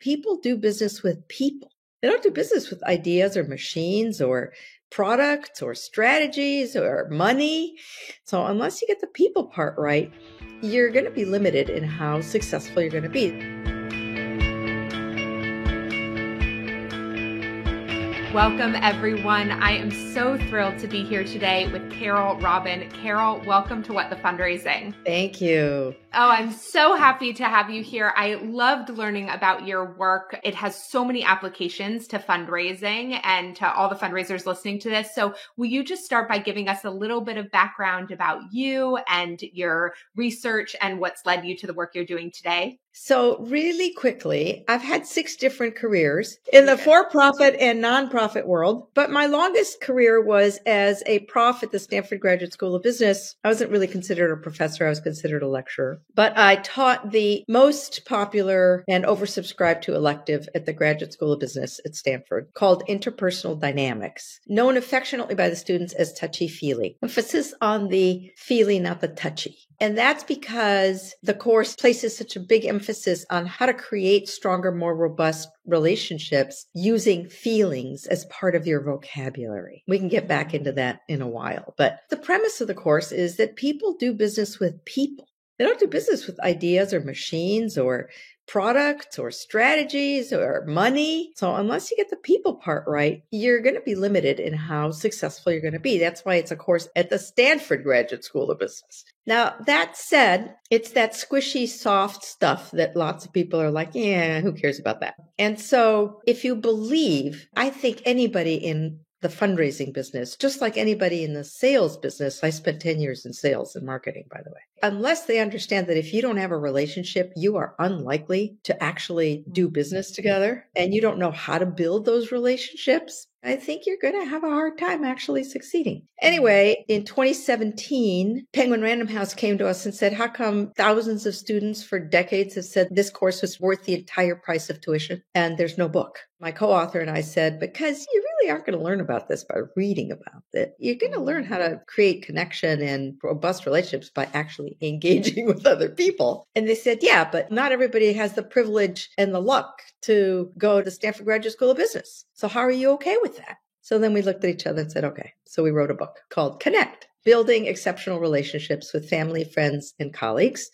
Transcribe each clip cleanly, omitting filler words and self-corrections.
people do business with people. They don't do business with ideas or machines or products or strategies or money. So unless you get the people part right, you're going to be limited in how successful you're going to be. Welcome, everyone. I am so thrilled to be here today with Carol Robin. Carol, welcome to What the Fundraising. Thank you. Oh, I'm so happy to have you here. I loved learning about your work. It has so many applications to fundraising and to all the fundraisers listening to this. So will you just start by giving us a little bit of background about you and your research and what's led you to the work you're doing today? So really quickly, I've had 6 different careers in the for-profit and nonprofit world, but my longest career was as a prof at the Stanford Graduate School of Business. I wasn't really considered a professor. I was considered a lecturer, but I taught the most popular and oversubscribed to elective at the Graduate School of Business at Stanford called Interpersonal Dynamics, known affectionately by the students as touchy-feely. Emphasis on the feely, not the touchy. And that's because the course places such a big emphasis on how to create stronger, more robust relationships using feelings as part of your vocabulary. We can get back into that in a while. But the premise of the course is that people do business with people. They don't do business with ideas or machines or products or strategies or money. So unless you get the people part right, you're going to be limited in how successful you're going to be. That's why it's a course at the Stanford Graduate School of Business. Now, that said, it's that squishy, soft stuff that lots of people are like, yeah, who cares about that? And so if you believe, I think anybody in the fundraising business, just like anybody in the sales business, I spent 10 years in sales and marketing, by the way. Unless they understand that if you don't have a relationship, you are unlikely to actually do business together and you don't know how to build those relationships, I think you're going to have a hard time actually succeeding. Anyway, in 2017, Penguin Random House came to us and said, how come thousands of students for decades have said this course was worth the entire price of tuition and there's no book? My co-author and I said, because you really aren't going to learn about this by reading about it. You're going to learn how to create connection and robust relationships by actually engaging with other people. And they said, yeah, but not everybody has the privilege and the luck to go to Stanford Graduate School of Business. So how are you okay with that? So then we looked at each other and said, okay. So we wrote a book called Connect, Building Exceptional Relationships with Family, Friends, and Colleagues.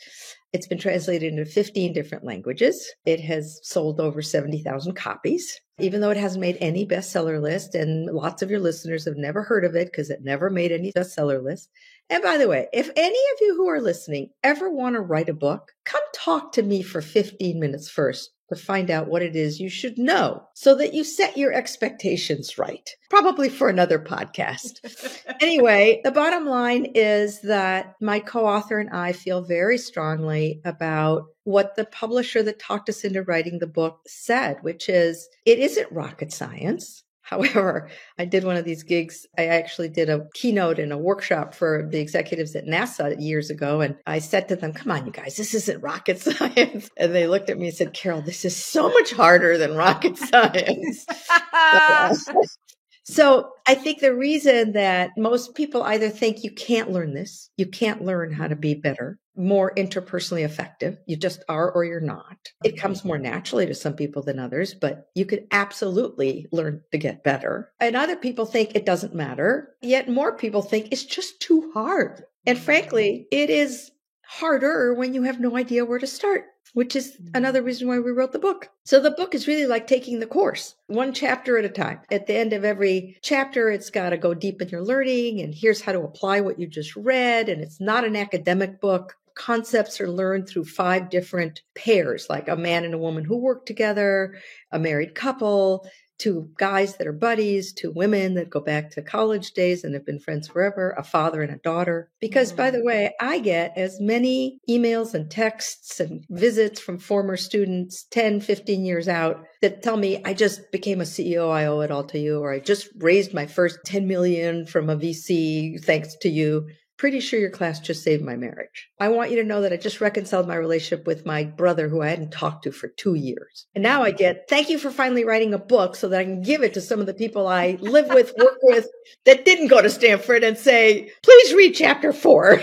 It's been translated into 15 different languages. It has sold over 70,000 copies, even though it hasn't made any bestseller list. And lots of your listeners have never heard of it because it never made any bestseller list. And by the way, if any of you who are listening ever want to write a book, come talk to me for 15 minutes first to find out what it is you should know so that you set your expectations right, probably for another podcast. Anyway, the bottom line is that my co-author and I feel very strongly about what the publisher that talked us into writing the book said, which is it isn't rocket science. However, I did one of these gigs. I actually did a keynote and a workshop for the executives at NASA years ago. And I said to them, come on, you guys, this isn't rocket science. And they looked at me and said, Carol, this is so much harder than rocket science. So I think the reason that most people either think you can't learn this, you can't learn how to be better, more interpersonally effective. You just are or you're not. It comes more naturally to some people than others, but you could absolutely learn to get better. And other people think it doesn't matter, yet more people think it's just too hard. And frankly, it is harder when you have no idea where to start, which is another reason why we wrote the book. So the book is really like taking the course, one chapter at a time. At the end of every chapter, it's got to go deep in your learning, and here's how to apply what you just read. And it's not an academic book. Concepts are learned through 5 different pairs, like a man and a woman who work together, a married couple, 2 guys that are buddies, 2 women that go back to college days and have been friends forever, a father and a daughter. Because by the way, I get as many emails and texts and visits from former students 10, 15 years out that tell me, I just became a CEO, I owe it all to you, or I just raised my first 10 million from a VC thanks to you. Pretty sure your class just saved my marriage. I want you to know that I just reconciled my relationship with my brother who I hadn't talked to for 2 years. And now I get, thank you for finally writing a book so that I can give it to some of the people I live with, work with, that didn't go to Stanford and say, please read chapter 4.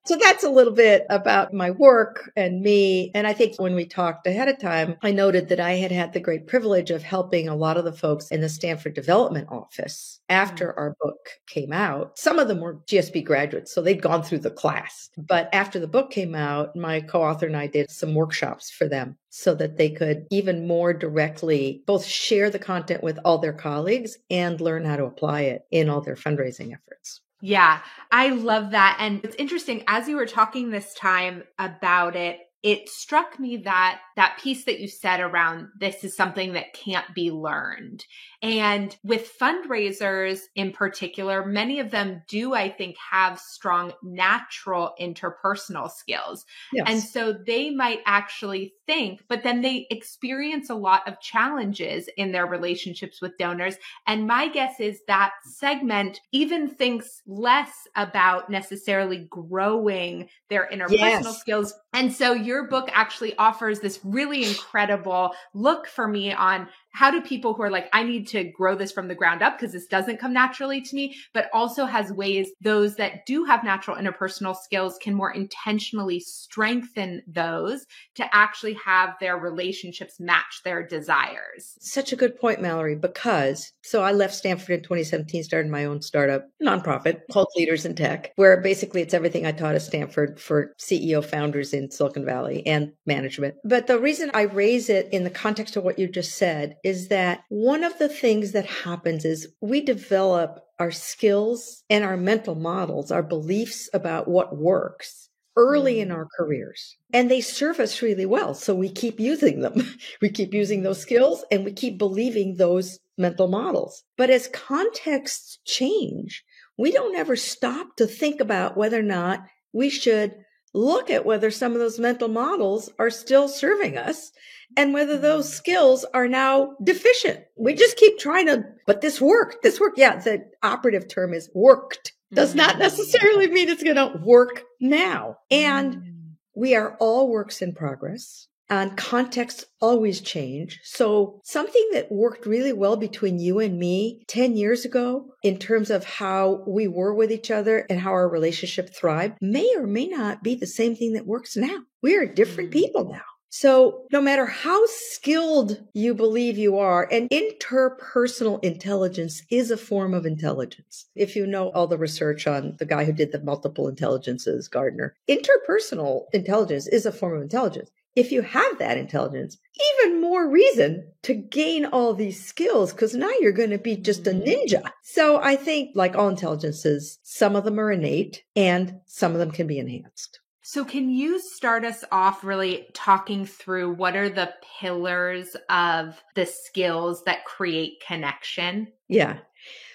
So that's a little bit about my work and me. And I think when we talked ahead of time, I noted that I had the great privilege of helping a lot of the folks in the Stanford Development Office after our book came out. Some of them were GSB graduates, so they'd gone through the class. But after the book came out, my co-author and I did some workshops for them so that they could even more directly both share the content with all their colleagues and learn how to apply it in all their fundraising efforts. Yeah, I love that. And it's interesting, as you were talking this time about it, it struck me that that piece that you said around this is something that can't be learned. And with fundraisers in particular, many of them do, I think, have strong natural interpersonal skills. Yes. And so they might actually think, but then they experience a lot of challenges in their relationships with donors. And my guess is that segment even thinks less about necessarily growing their interpersonal skills. And so your book actually offers this really incredible look for me on how do people who are like, I need to grow this from the ground up because this doesn't come naturally to me, but also has ways those that do have natural interpersonal skills can more intentionally strengthen those to actually have their relationships match their desires. Such a good point, Mallory, because so I left Stanford in 2017, started my own startup nonprofit called Leaders in Tech, where basically it's everything I taught at Stanford for CEO founders in Silicon Valley and management. But the reason I raise it in the context of what you just said is that one of the things that happens is we develop our skills and our mental models, our beliefs about what works early in our careers. And they serve us really well. So we keep using them. We keep using those skills and we keep believing those mental models. But as contexts change, we don't ever stop to think about whether or not we should look at whether some of those mental models are still serving us and whether those skills are now deficient. We just keep trying to, but this worked. Yeah, the operative term is worked. Does not necessarily mean it's going to work now. And we are all works in progress. And contexts always change. So something that worked really well between you and me 10 years ago in terms of how we were with each other and how our relationship thrived may or may not be the same thing that works now. We are different people now. So no matter how skilled you believe you are, and interpersonal intelligence is a form of intelligence. If you know all the research on the guy who did the multiple intelligences, Gardner, interpersonal intelligence is a form of intelligence. If you have that intelligence, even more reason to gain all these skills because now you're going to be just a ninja. So I think like all intelligences, some of them are innate and some of them can be enhanced. So can you start us off really talking through what are the pillars of the skills that create connection? Yeah.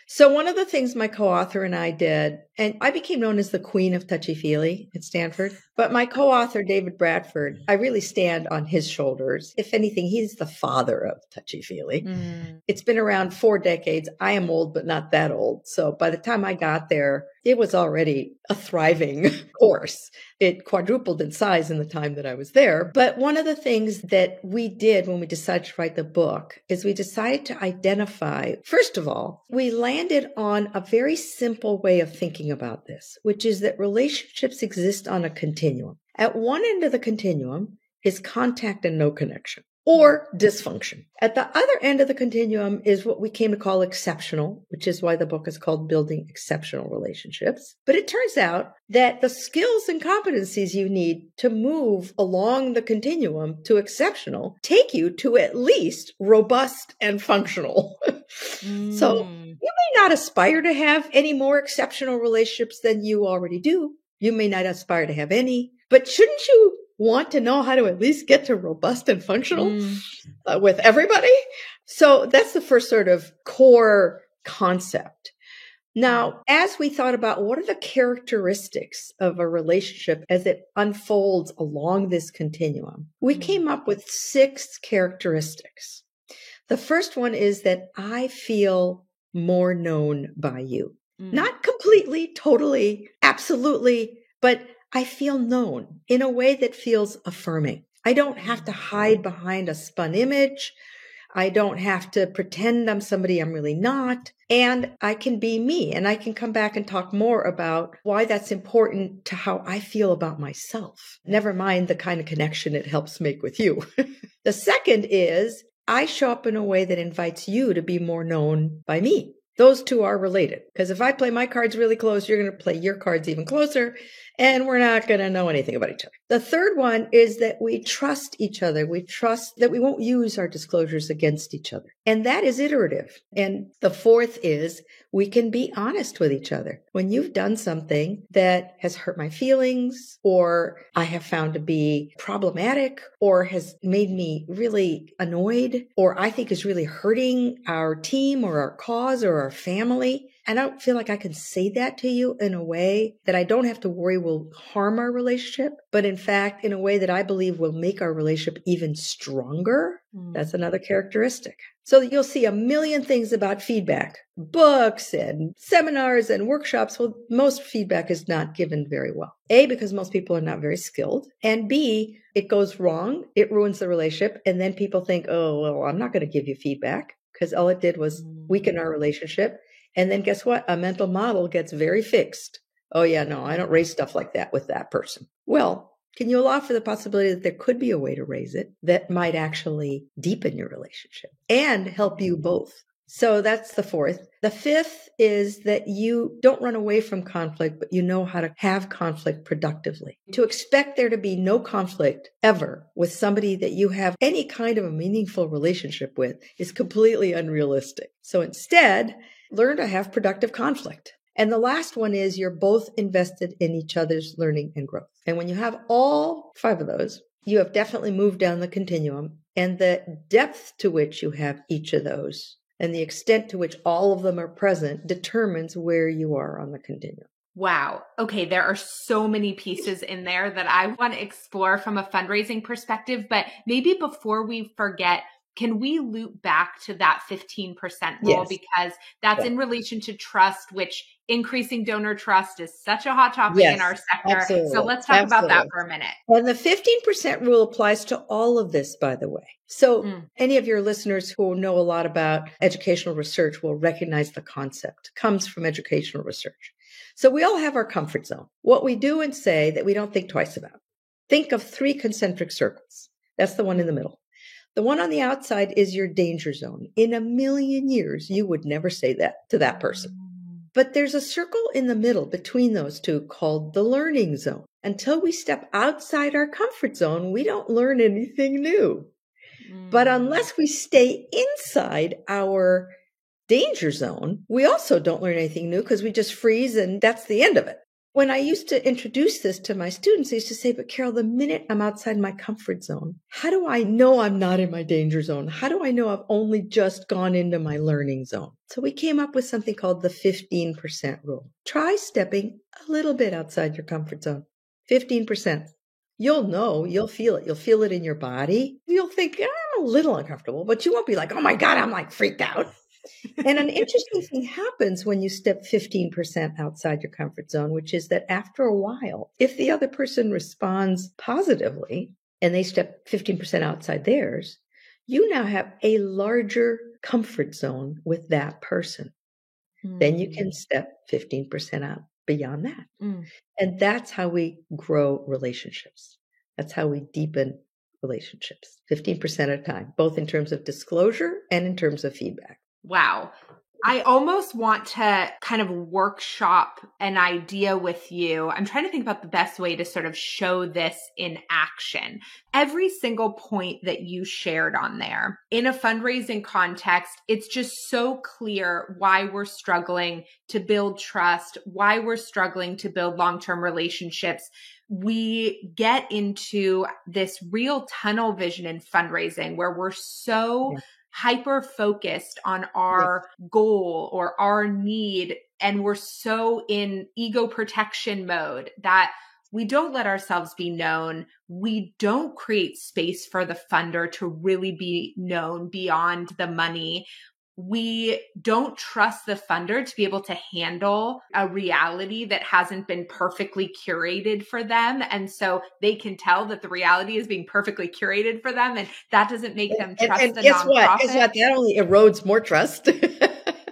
So one of the things my co-author and I did, and I became known as the queen of touchy-feely at Stanford, but my co-author, David Bradford, I really stand on his shoulders. If anything, he's the father of touchy-feely. It's been around 4 decades. I am old, but not that old. So by the time I got there, it was already a thriving course. It quadrupled in size in the time that I was there. But one of the things that we did when we decided to write the book is we decided to identify, first of all, we landed on a very simple way of thinking about this, which is that relationships exist on a continuum. At one end of the continuum is contact and no connection, or dysfunction. At the other end of the continuum is what we came to call exceptional, which is why the book is called Building Exceptional Relationships. But it turns out that the skills and competencies you need to move along the continuum to exceptional take you to at least robust and functional. So you may not aspire to have any more exceptional relationships than you already do. You may not aspire to have any, but shouldn't you want to know how to at least get to robust and functional with everybody? So that's the first sort of core concept. Now, as we thought about what are the characteristics of a relationship as it unfolds along this continuum, we came up with 6 characteristics. The first one is that I feel more known by you. Not completely, totally, absolutely, but I feel known in a way that feels affirming. I don't have to hide behind a spun image. I don't have to pretend I'm somebody I'm really not. And I can be me. And I can come back and talk more about why that's important to how I feel about myself. Never mind the kind of connection it helps make with you. The second is I show up in a way that invites you to be more known by me. Those two are related, because if I play my cards really close, you're going to play your cards even closer, and we're not going to know anything about each other. The third one is that we trust each other. We trust that we won't use our disclosures against each other. And that is iterative. And the fourth is we can be honest with each other. When you've done something that has hurt my feelings, or I have found to be problematic, or has made me really annoyed, or I think is really hurting our team or our cause or our family, I don't feel like I can say that to you in a way that I don't have to worry will harm our relationship, but in fact, in a way that I believe will make our relationship even stronger. That's another characteristic. So you'll see a million things about feedback, books and seminars and workshops. Well, most feedback is not given very well. A, because most people are not very skilled. And B, it goes wrong. It ruins the relationship. And then people think, oh, well, I'm not going to give you feedback because all it did was weaken our relationship. And then guess what? A mental model gets very fixed. Oh, yeah, no, I don't raise stuff like that with that person. Well, can you allow for the possibility that there could be a way to raise it that might actually deepen your relationship and help you both? So that's the fourth. The fifth is that you don't run away from conflict, but you know how to have conflict productively. To expect there to be no conflict ever with somebody that you have any kind of a meaningful relationship with is completely unrealistic. So instead, learn to have productive conflict. And the last one is you're both invested in each other's learning and growth. And when you have all 5 of those, you have definitely moved down the continuum, and the depth to which you have each of those and the extent to which all of them are present determines where you are on the continuum. Wow. Okay. There are so many pieces in there that I want to explore from a fundraising perspective, but maybe before we forget, can we loop back to that 15% rule? Yes. Because that's in relation to trust, which increasing donor trust is such a hot topic in our sector. Absolutely. So let's talk about that for a minute. And the 15% rule applies to all of this, by the way. So any of your listeners who know a lot about educational research will recognize the concept. It comes from educational research. So we all have our comfort zone. What we do and say that we don't think twice about. Think of 3 concentric circles. That's the one in the middle. The one on the outside is your danger zone. In a million years, you would never say that to that person. But there's a circle in the middle between those two called the learning zone. Until we step outside our comfort zone, we don't learn anything new. But unless we stay inside our danger zone, we also don't learn anything new because we just freeze and that's the end of it. When I used to introduce this to my students, I used to say, but Carol, the minute I'm outside my comfort zone, how do I know I'm not in my danger zone? How do I know I've only just gone into my learning zone? So we came up with something called the 15% rule. Try stepping a little bit outside your comfort zone. 15%. You'll know, you'll feel it. You'll feel it in your body. You'll think, I'm a little uncomfortable, but you won't be like, oh my God, I'm like freaked out. And an interesting thing happens when you step 15% outside your comfort zone, which is that after a while, if the other person responds positively and they step 15% outside theirs, you now have a larger comfort zone with that person. Then you can step 15% out beyond that. And that's how we grow relationships. That's how we deepen relationships, 15% at a time, both in terms of disclosure and in terms of feedback. Wow. I almost want to kind of workshop an idea with you. I'm trying to think about the best way to sort of show this in action. Every single point that you shared on there in a fundraising context, it's just so clear why we're struggling to build trust, why we're struggling to build long-term relationships. We get into this real tunnel vision in fundraising where we're so hyper focused on our goal or our need. And we're so in ego protection mode that we don't let ourselves be known. We don't create space for the funder to really be known beyond the money. we don't trust the funder to be able to handle a reality that hasn't been perfectly curated for them. And so they can tell that the reality is being perfectly curated for them. And that doesn't make them trust and the guess nonprofit. what? Guess what? That only erodes more trust.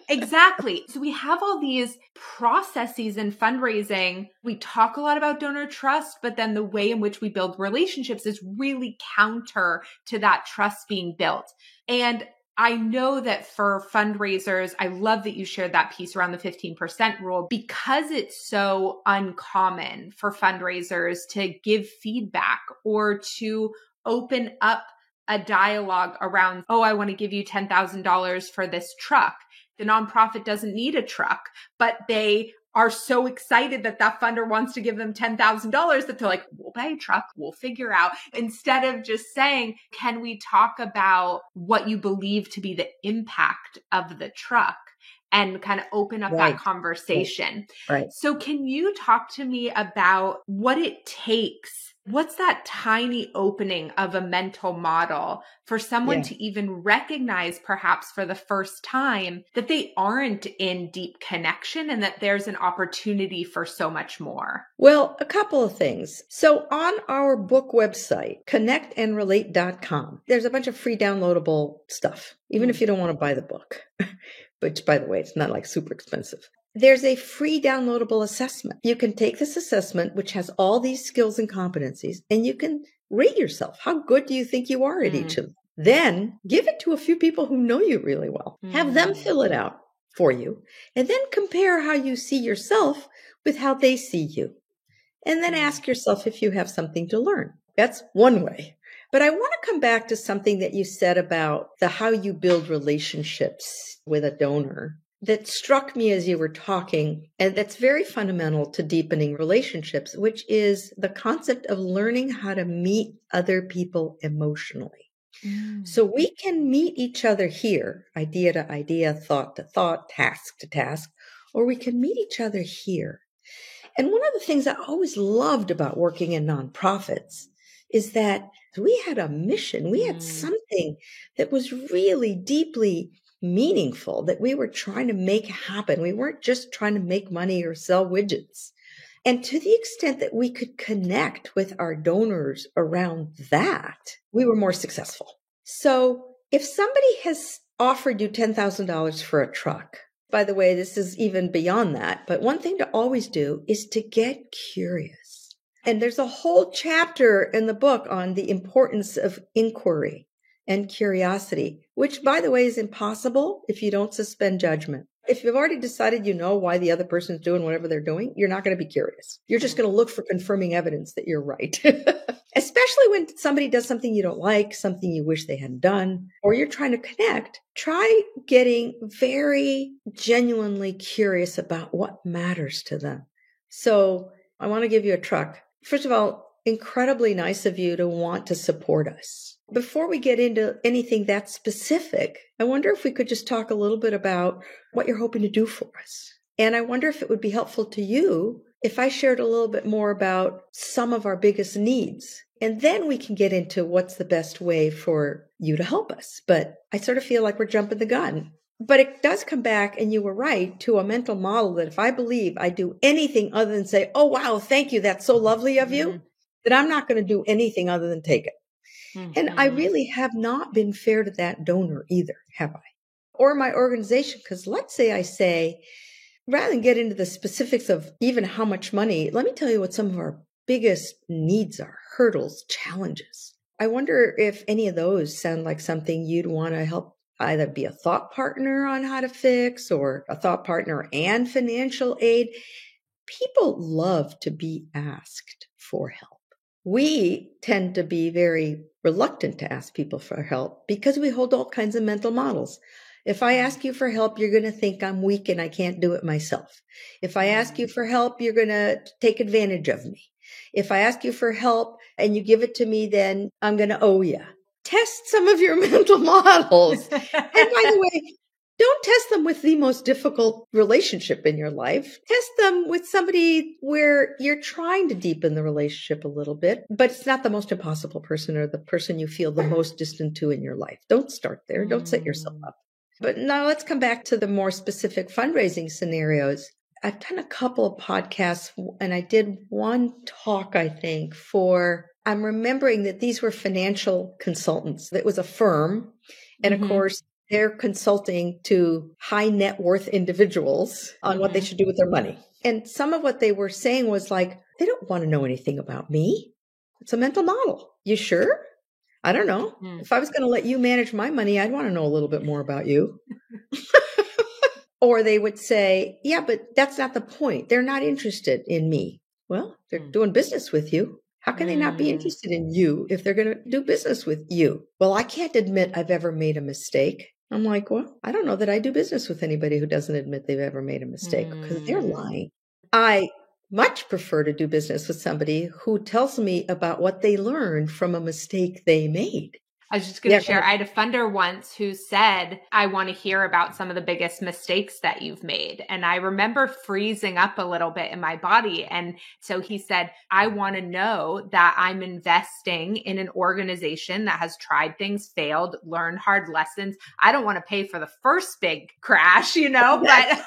Exactly. So we have all these processes in fundraising. We talk a lot about donor trust, but then the way in which we build relationships is really counter to that trust being built. And I know that for fundraisers, I love that you shared that piece around the 15% rule because it's so uncommon for fundraisers to give feedback or to open up a dialogue around, oh, I want to give you $10,000 for this truck. The nonprofit doesn't need a truck, but they are so excited that that funder wants to give them $10,000 that they're like, we'll buy a truck, we'll figure out. Instead of just saying, can we talk about what you believe to be the impact of the truck? And kind of open up that conversation. Right. So can you talk to me about what it takes? What's that tiny opening of a mental model for someone to even recognize, perhaps for the first time, that they aren't in deep connection and that there's an opportunity for so much more? Well, a couple of things. So on our book website, connectandrelate.com, there's a bunch of free downloadable stuff, even if you don't want to buy the book. Which, by the way, it's not like super expensive. There's a free downloadable assessment. You can take this assessment, which has all these skills and competencies, and you can rate yourself. How good do you think you are at each of them? Then give it to a few people who know you really well. Have them fill it out for you, and then compare how you see yourself with how they see you. And then ask yourself if you have something to learn. That's one way. But I want to come back to something that you said about the how you build relationships with a donor that struck me as you were talking, and that's very fundamental to deepening relationships, which is the concept of learning how to meet other people emotionally. So we can meet each other here, idea to idea, thought to thought, task to task, or we can meet each other here. And one of the things I always loved about working in nonprofits is that we had a mission. We had something that was really deeply meaningful that we were trying to make happen. We weren't just trying to make money or sell widgets. And to the extent that we could connect with our donors around that, we were more successful. So if somebody has offered you $10,000 for a truck, by the way, this is even beyond that, but one thing to always do is to get curious. And there's a whole chapter in the book on the importance of inquiry and curiosity, which, by the way, is impossible if you don't suspend judgment. If you've already decided you know why the other person's doing whatever they're doing, you're not going to be curious. You're just going to look for confirming evidence that you're right. Especially when somebody does something you don't like, something you wish they hadn't done, or you're trying to connect. Try getting very genuinely curious about what matters to them. So I want to give you a truck. First of all, incredibly nice of you to want to support us. Before we get into anything that specific, I wonder if we could just talk a little bit about what you're hoping to do for us. And I wonder if it would be helpful to you if I shared a little bit more about some of our biggest needs. And then we can get into what's the best way for you to help us. But I sort of feel like we're jumping the gun. But it does come back, and you were right, to a mental model that if I believe I do anything other than say, oh, wow, thank you, that's so lovely of you, that I'm not going to do anything other than take it. And I really have not been fair to that donor either, have I? Or my organization, because let's say I say, rather than get into the specifics of even how much money, let me tell you what some of our biggest needs are, hurdles, challenges. I wonder if any of those sound like something you'd want to help either be a thought partner on how to fix, or a thought partner and financial aid. People love to be asked for help. We tend to be very reluctant to ask people for help because we hold all kinds of mental models. If I ask you for help, you're going to think I'm weak and I can't do it myself. If I ask you for help, you're going to take advantage of me. If I ask you for help and you give it to me, then I'm going to owe you. Test some of your mental models. And by the way, don't test them with the most difficult relationship in your life. Test them with somebody where you're trying to deepen the relationship a little bit, but it's not the most impossible person or the person you feel the most distant to in your life. Don't start there. Don't set yourself up. But now let's come back to the more specific fundraising scenarios. I've done a couple of podcasts and I did one talk, I think, I'm remembering that these were financial consultants. It was a firm. And of course, they're consulting to high net worth individuals on what they should do with their money. And some of what they were saying was like, they don't want to know anything about me. It's a mental model. You sure? I don't know. If I was going to let you manage my money, I'd want to know a little bit more about you. Or they would say, yeah, but that's not the point. They're not interested in me. Well, they're doing business with you. How can they not be interested in you if they're going to do business with you? Well, I can't admit I've ever made a mistake. I'm like, well, I don't know that I do business with anybody who doesn't admit they've ever made a mistake because they're lying. I much prefer to do business with somebody who tells me about what they learned from a mistake they made. I was just going to share, I had a funder once who said, I want to hear about some of the biggest mistakes that you've made. And I remember freezing up a little bit in my body. And so he said, I want to know that I'm investing in an organization that has tried things, failed, learned hard lessons. I don't want to pay for the first big crash, but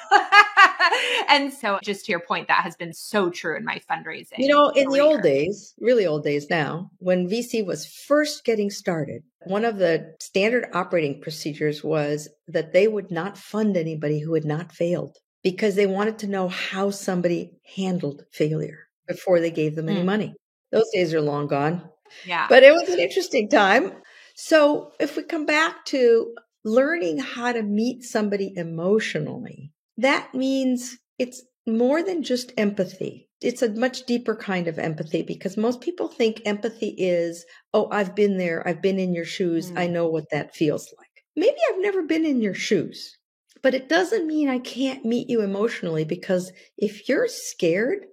and so just to your point, that has been so true in my fundraising. In the old days, really old days now, when VC was first getting started, one of the standard operating procedures was that they would not fund anybody who had not failed because they wanted to know how somebody handled failure before they gave them any money. Those days are long gone. Yeah. But it was an interesting time. So if we come back to learning how to meet somebody emotionally, that means it's more than just empathy. It's a much deeper kind of empathy because most people think empathy is, oh, I've been there. I've been in your shoes. I know what that feels like. Maybe I've never been in your shoes, but it doesn't mean I can't meet you emotionally because if you're scared,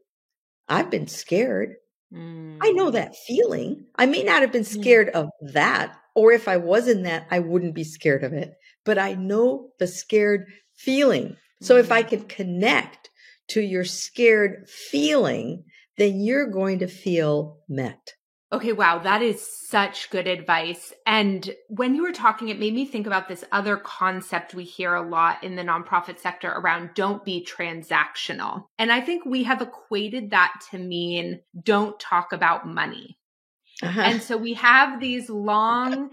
I've been scared. I know that feeling. I may not have been scared of that, or if I was in that, I wouldn't be scared of it, but I know the scared feeling. So if I can connect to your scared feeling, then you're going to feel met. Okay, wow, that is such good advice. And when you were talking, it made me think about this other concept we hear a lot in the nonprofit sector around don't be transactional. And I think we have equated that to mean don't talk about money. And so we have these long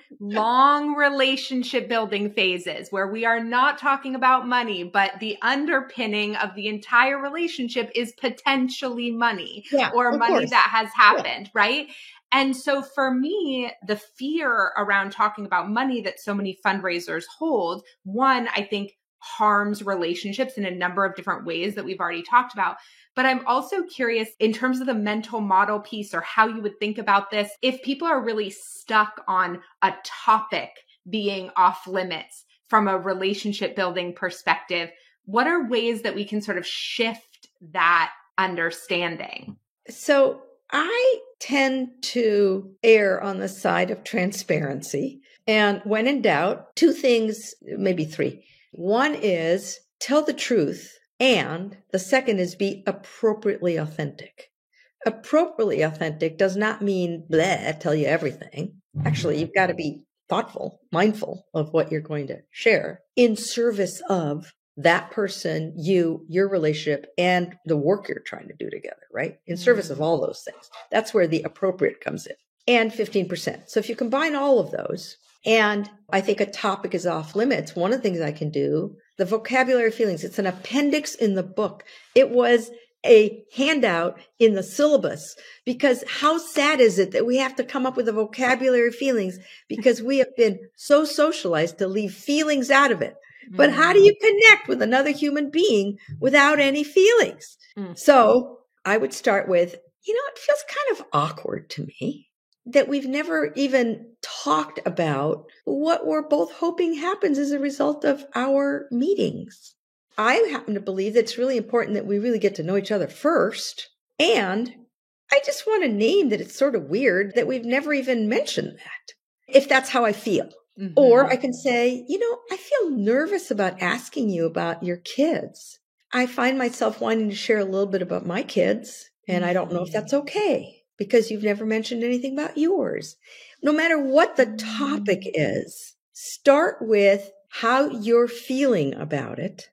relationship building phases where we are not talking about money, but the underpinning of the entire relationship is potentially money or money that has happened, right? And so for me, the fear around talking about money that so many fundraisers hold, one, I think harms relationships in a number of different ways that we've already talked about. But I'm also curious in terms of the mental model piece or how you would think about this, if people are really stuck on a topic being off limits from a relationship building perspective, what are ways that we can sort of shift that understanding? So I tend to err on the side of transparency. And when in doubt, two things, maybe three. One is tell the truth. And the second is be appropriately authentic. Appropriately authentic does not mean tell you everything. Actually, you've got to be thoughtful, mindful of what you're going to share in service of that person, your relationship, and the work you're trying to do together, right? In service of all those things. That's where the appropriate comes in. And 15%. So if you combine all of those, and I think a topic is off limits, one of the things I can do, the vocabulary feelings, it's an appendix in the book. It was a handout in the syllabus because how sad is it that we have to come up with a vocabulary feelings because we have been so socialized to leave feelings out of it. But how do you connect with another human being without any feelings? So I would start with, it feels kind of awkward to me that we've never even talked about what we're both hoping happens as a result of our meetings. I happen to believe that it's really important that we really get to know each other first. And I just want to name that it's sort of weird that we've never even mentioned that, if that's how I feel. Or I can say, I feel nervous about asking you about your kids. I find myself wanting to share a little bit about my kids, and I don't know if that's okay because you've never mentioned anything about yours. No matter what the topic is, start with how you're feeling about it,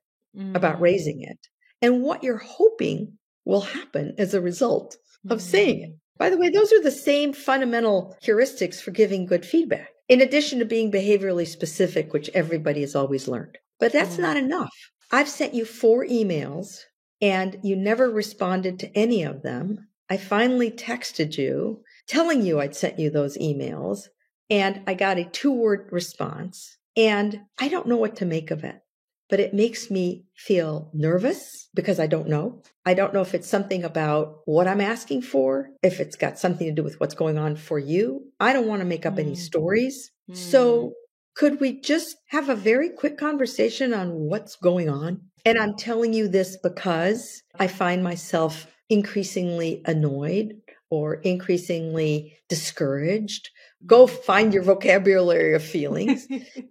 about raising it, and what you're hoping will happen as a result of saying it. By the way, those are the same fundamental heuristics for giving good feedback, in addition to being behaviorally specific, which everybody has always learned. But that's not enough. I've sent you 4 emails and you never responded to any of them. I finally texted you telling you I'd sent you those emails, and I got a 2-word response, and I don't know what to make of it. But it makes me feel nervous because I don't know. I don't know if it's something about what I'm asking for, if it's got something to do with what's going on for you. I don't want to make up any stories. So could we just have a very quick conversation on what's going on? And I'm telling you this because I find myself increasingly annoyed or increasingly discouraged. Go find your vocabulary of feelings.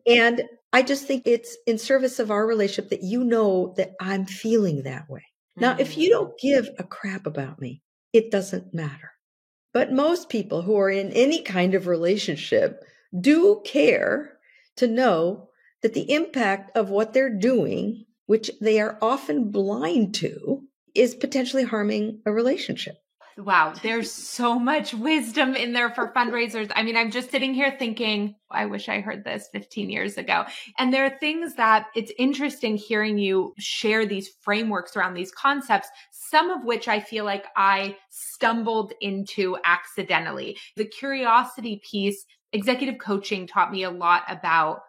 And I just think it's in service of our relationship that you know that I'm feeling that way. Now, if you don't give a crap about me, it doesn't matter. But most people who are in any kind of relationship do care to know that the impact of what they're doing, which they are often blind to, is potentially harming a relationship. Wow, there's so much wisdom in there for fundraisers. I mean, I'm just sitting here thinking, I wish I heard this 15 years ago. And there are things that it's interesting hearing you share these frameworks around these concepts, some of which I feel like I stumbled into accidentally. The curiosity piece, executive coaching taught me a lot about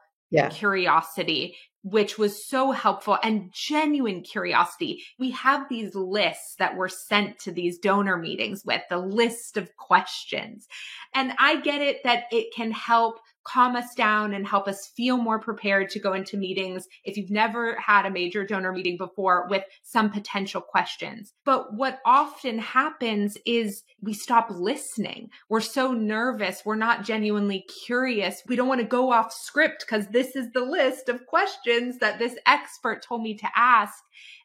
curiosity, which was so helpful, and genuine curiosity. We have these lists that we're sent to these donor meetings with, the list of questions. And I get it that it can help calm us down and help us feel more prepared to go into meetings if you've never had a major donor meeting before with some potential questions. But what often happens is we stop listening. We're so nervous. We're not genuinely curious. We don't want to go off script because this is the list of questions that this expert told me to ask.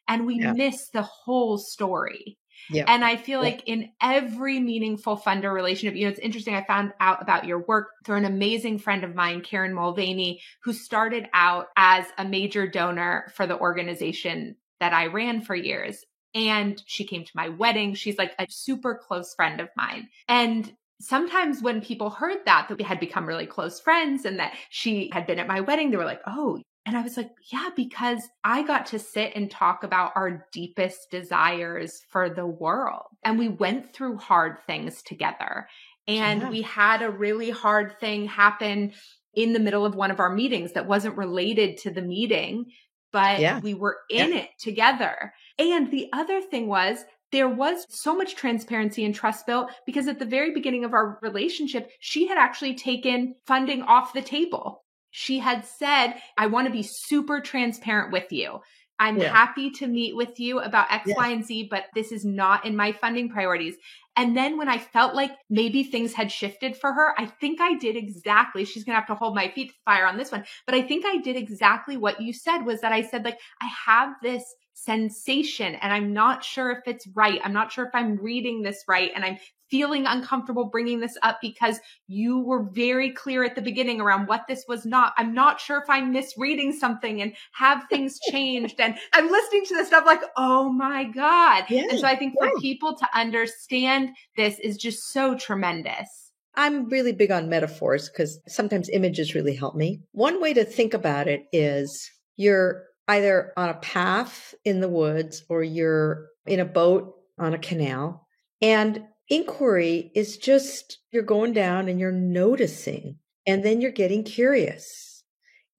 And we miss the whole story. Yeah. And I feel like in every meaningful funder relationship, it's interesting. I found out about your work through an amazing friend of mine, Karen Mulvaney, who started out as a major donor for the organization that I ran for years. And she came to my wedding. She's like a super close friend of mine. And sometimes when people heard that we had become really close friends and that she had been at my wedding, they were like, oh. And I was like, yeah, because I got to sit and talk about our deepest desires for the world. And we went through hard things together. And we had a really hard thing happen in the middle of one of our meetings that wasn't related to the meeting, but we were in it together. And the other thing was, there was so much transparency and trust built because at the very beginning of our relationship, she had actually taken funding off the table. She had said, I want to be super transparent with you. I'm happy to meet with you about X, Y, and Z, but this is not in my funding priorities. And then when I felt like maybe things had shifted for her, I think I did exactly, she's going to have to hold my feet to the fire on this one, but I think I did exactly what you said, was that I said, like, I have this sensation and I'm not sure if it's right. I'm not sure if I'm reading this right. And I'm feeling uncomfortable bringing this up because you were very clear at the beginning around what this was not. I'm not sure if I'm misreading something and have things changed. And I'm listening to this stuff like, oh my God. Yeah, and so I think for people to understand this is just so tremendous. I'm really big on metaphors because sometimes images really help me. One way to think about it is you're either on a path in the woods or you're in a boat on a canal. And inquiry is just, you're going down and you're noticing, and then you're getting curious.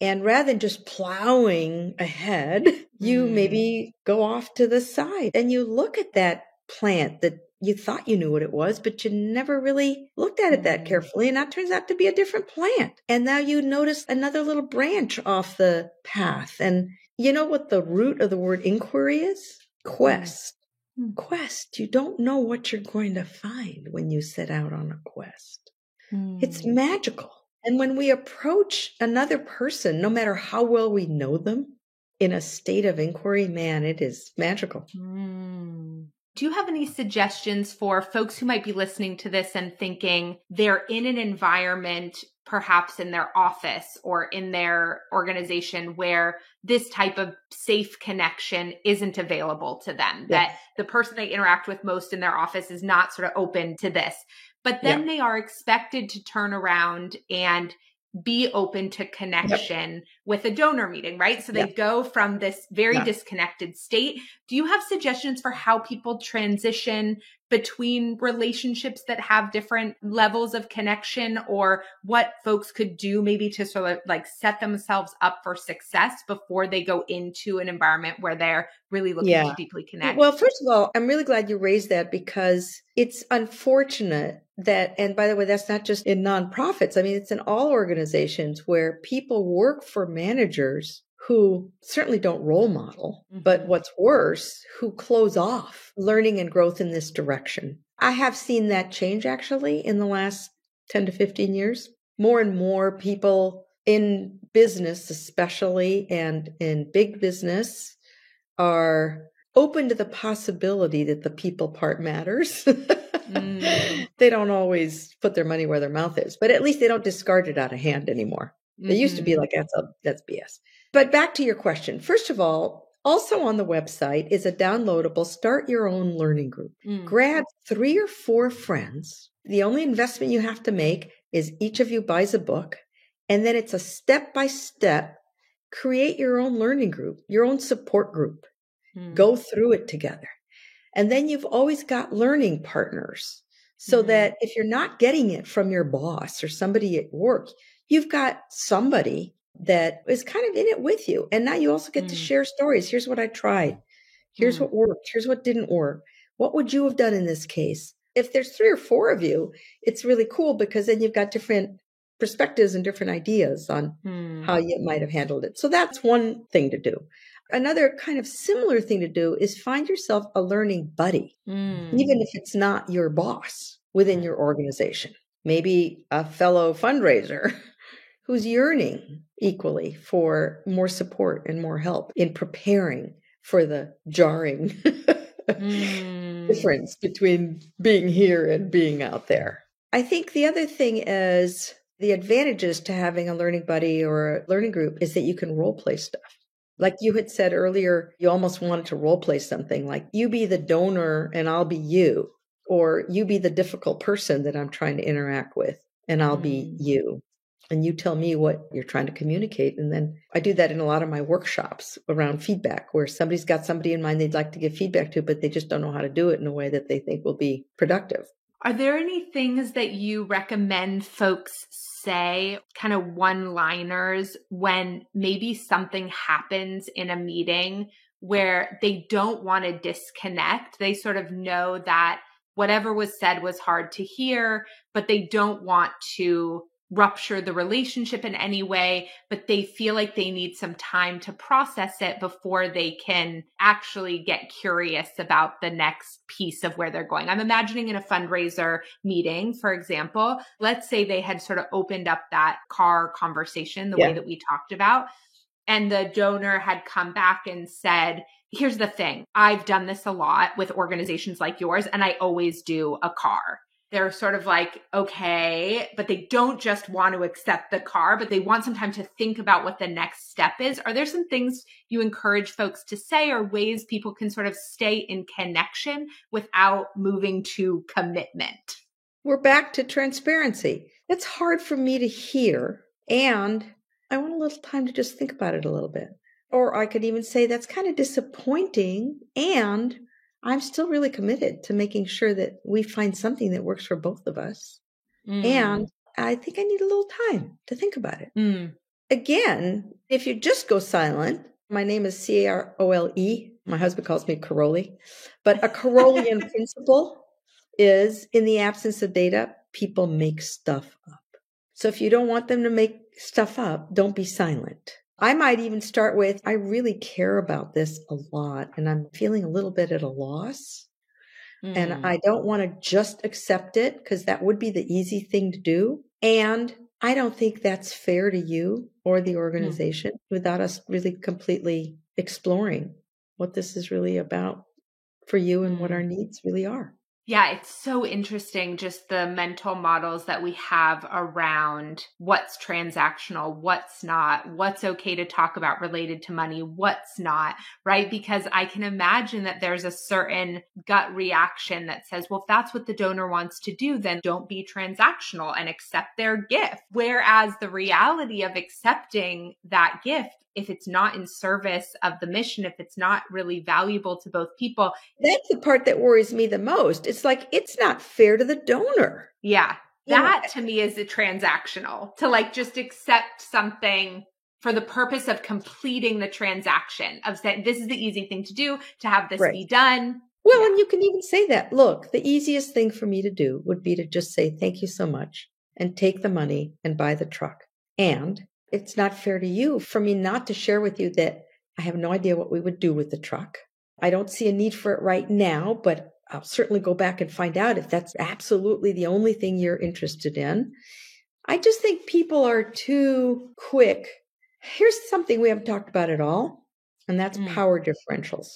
And rather than just plowing ahead, you maybe go off to the side and you look at that plant that you thought you knew what it was, but you never really looked at it that carefully. And that turns out to be a different plant. And now you notice another little branch off the path. And you know what the root of the word inquiry is? Quest. Quest. You don't know what you're going to find when you set out on a quest. It's magical. And when we approach another person, no matter how well we know them, in a state of inquiry, man, it is magical. Do you have any suggestions for folks who might be listening to this and thinking they're in an environment, perhaps in their office or in their organization where this type of safe connection isn't available to them, that the person they interact with most in their office is not sort of open to this. But then they are expected to turn around and be open to connection with a donor meeting, right? So they go from this very disconnected state. Do you have suggestions for how people transition between relationships that have different levels of connection, or what folks could do maybe to sort of like set themselves up for success before they go into an environment where they're really looking to deeply connect? Well, first of all, I'm really glad you raised that, because it's unfortunate that, and by the way, that's not just in nonprofits. I mean, it's in all organizations where people work for managers who certainly don't role model, but what's worse, who close off learning and growth in this direction. I have seen that change actually in the last 10 to 15 years. More and more people in business, especially, and in big business, are open to the possibility that the people part matters. They don't always put their money where their mouth is, but at least they don't discard it out of hand anymore. They used to be like, that's BS. But back to your question. First of all, also on the website is a downloadable Start Your Own Learning Group. Grab 3 or 4 friends. The only investment you have to make is each of you buys a book, and then it's a step-by-step, create your own learning group, your own support group. Go through it together. And then you've always got learning partners, so that if you're not getting it from your boss or somebody at work, you've got somebody that is kind of in it with you. And now you also get to share stories. Here's what I tried. Here's what worked. Here's what didn't work. What would you have done in this case? If there's 3 or 4 of you, it's really cool, because then you've got different perspectives and different ideas on how you might have handled it. So that's one thing to do. Another kind of similar thing to do is find yourself a learning buddy, even if it's not your boss within your organization. Maybe a fellow fundraiser who's yearning equally for more support and more help in preparing for the jarring difference between being here and being out there. I think the other thing is the advantages to having a learning buddy or a learning group is that you can role play stuff. Like you had said earlier, you almost wanted to role play something like you be the donor and I'll be you, or you be the difficult person that I'm trying to interact with and I'll be you. And you tell me what you're trying to communicate. And then I do that in a lot of my workshops around feedback, where somebody's got somebody in mind they'd like to give feedback to, but they just don't know how to do it in a way that they think will be productive. Are there any things that you recommend folks say, kind of one-liners, when maybe something happens in a meeting where they don't want to disconnect? They sort of know that whatever was said was hard to hear, but they don't want to rupture the relationship in any way, but they feel like they need some time to process it before they can actually get curious about the next piece of where they're going. I'm imagining in a fundraiser meeting, for example, let's say they had sort of opened up that car conversation the way that we talked about, and the donor had come back and said, here's the thing, I've done this a lot with organizations like yours, and I always do a car. They're sort of like, okay, but they don't just want to accept the car, but they want some time to think about what the next step is. Are there some things you encourage folks to say, or ways people can sort of stay in connection without moving to commitment? We're back to transparency. It's hard for me to hear, and I want a little time to just think about it a little bit. Or I could even say that's kind of disappointing, and I'm still really committed to making sure that we find something that works for both of us. And I think I need a little time to think about it. Again, if you just go silent, my name is Carole. My husband calls me Caroli. But a Carolian principle is, in the absence of data, people make stuff up. So if you don't want them to make stuff up, don't be silent. I might even start with, I really care about this a lot, and I'm feeling a little bit at a loss. And I don't want to just accept it, because that would be the easy thing to do. And I don't think that's fair to you or the organization without us really completely exploring what this is really about for you and what our needs really are. Yeah, it's so interesting, just the mental models that we have around what's transactional, what's not, what's okay to talk about related to money, what's not, right? Because I can imagine that there's a certain gut reaction that says, well, if that's what the donor wants to do, then don't be transactional and accept their gift. Whereas the reality of accepting that gift, if it's not in service of the mission, if it's not really valuable to both people. That's the part that worries me the most. It's like, it's not fair to the donor. Yeah. That to me is a transactional, to like just accept something for the purpose of completing the transaction, of saying, this is the easy thing to do, to have this be done. Well, and you can even say that, look, the easiest thing for me to do would be to just say, thank you so much, and take the money and buy the truck. And it's not fair to you for me not to share with you that I have no idea what we would do with the truck. I don't see a need for it right now, but I'll certainly go back and find out if that's absolutely the only thing you're interested in. I just think people are too quick. Here's something we haven't talked about at all, and that's power differentials.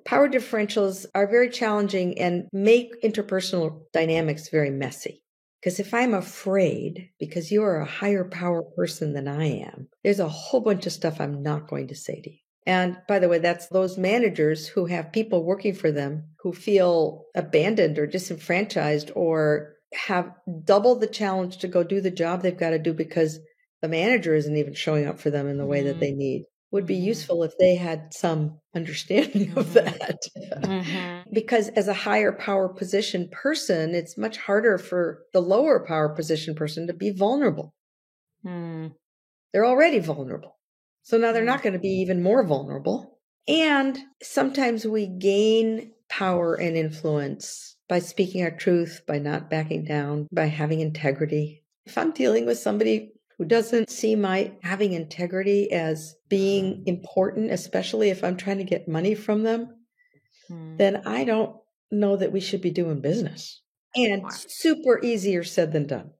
Power differentials are very challenging and make interpersonal dynamics very messy. Because if I'm afraid, because you are a higher power person than I am, there's a whole bunch of stuff I'm not going to say to you. And by the way, that's those managers who have people working for them who feel abandoned or disenfranchised or have double the challenge to go do the job they've got to do because the manager isn't even showing up for them in the way that they need. Would be useful if they had some understanding of that. Because as a higher power position person, it's much harder for the lower power position person to be vulnerable. They're already vulnerable. So now they're not going to be even more vulnerable. And sometimes we gain power and influence by speaking our truth, by not backing down, by having integrity. If I'm dealing with somebody who doesn't see my having integrity as being important, especially if I'm trying to get money from them, then I don't know that we should be doing business. And super easier said than done.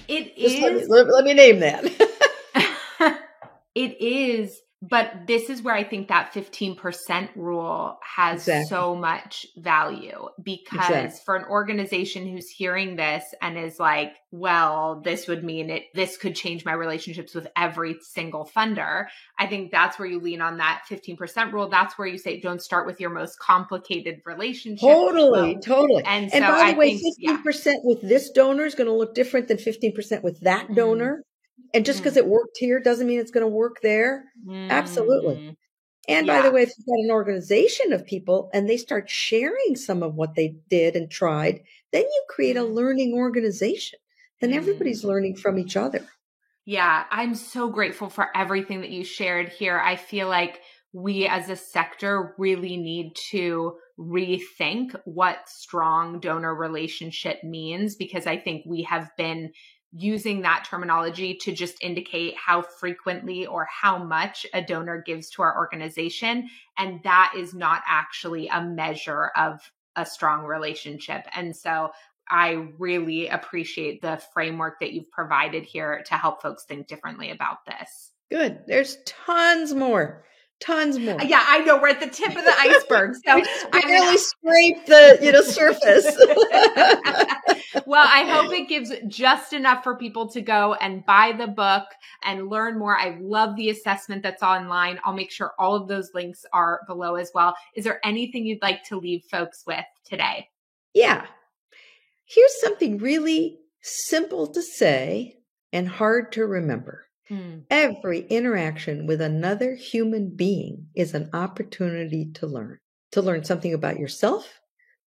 It is. Let me name that. It is. But this is where I think that 15% rule has so much value, because for an organization who's hearing this and is like, well, this would mean this could change my relationships with every single funder. I think that's where you lean on that 15% rule. That's where you say, don't start with your most complicated relationship. Totally. And so by the way, 15% with this donor is going to look different than 15% with that donor. And just because it worked here doesn't mean it's going to work there. Absolutely. And by the way, if you've got an organization of people and they start sharing some of what they did and tried, then you create a learning organization. Then everybody's learning from each other. Yeah, I'm so grateful for everything that you shared here. I feel like we as a sector really need to rethink what strong donor relationship means, because I think we have been using that terminology to just indicate how frequently or how much a donor gives to our organization. And that is not actually a measure of a strong relationship. And so I really appreciate the framework that you've provided here to help folks think differently about this. Good. There's tons more. Yeah, I know. We're at the tip of the iceberg. So I really scraped the surface. Well, I hope it gives just enough for people to go and buy the book and learn more. I love the assessment that's online. I'll make sure all of those links are below as well. Is there anything you'd like to leave folks with today? Yeah. Here's something really simple to say and hard to remember. Every interaction with another human being is an opportunity to learn something about yourself,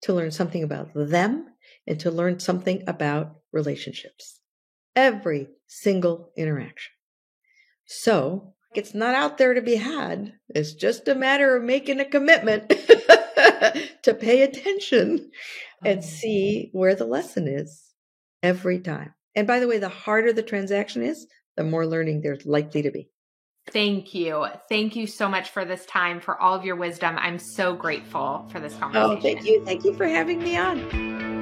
to learn something about them, and to learn something about relationships. Every single interaction. So it's not out there to be had. It's just a matter of making a commitment to pay attention and see where the lesson is every time. And by the way, the harder the transaction is, the more learning there's likely to be. Thank you. Thank you so much for this time, for all of your wisdom. I'm so grateful for this conversation. Oh, thank you. Thank you for having me on.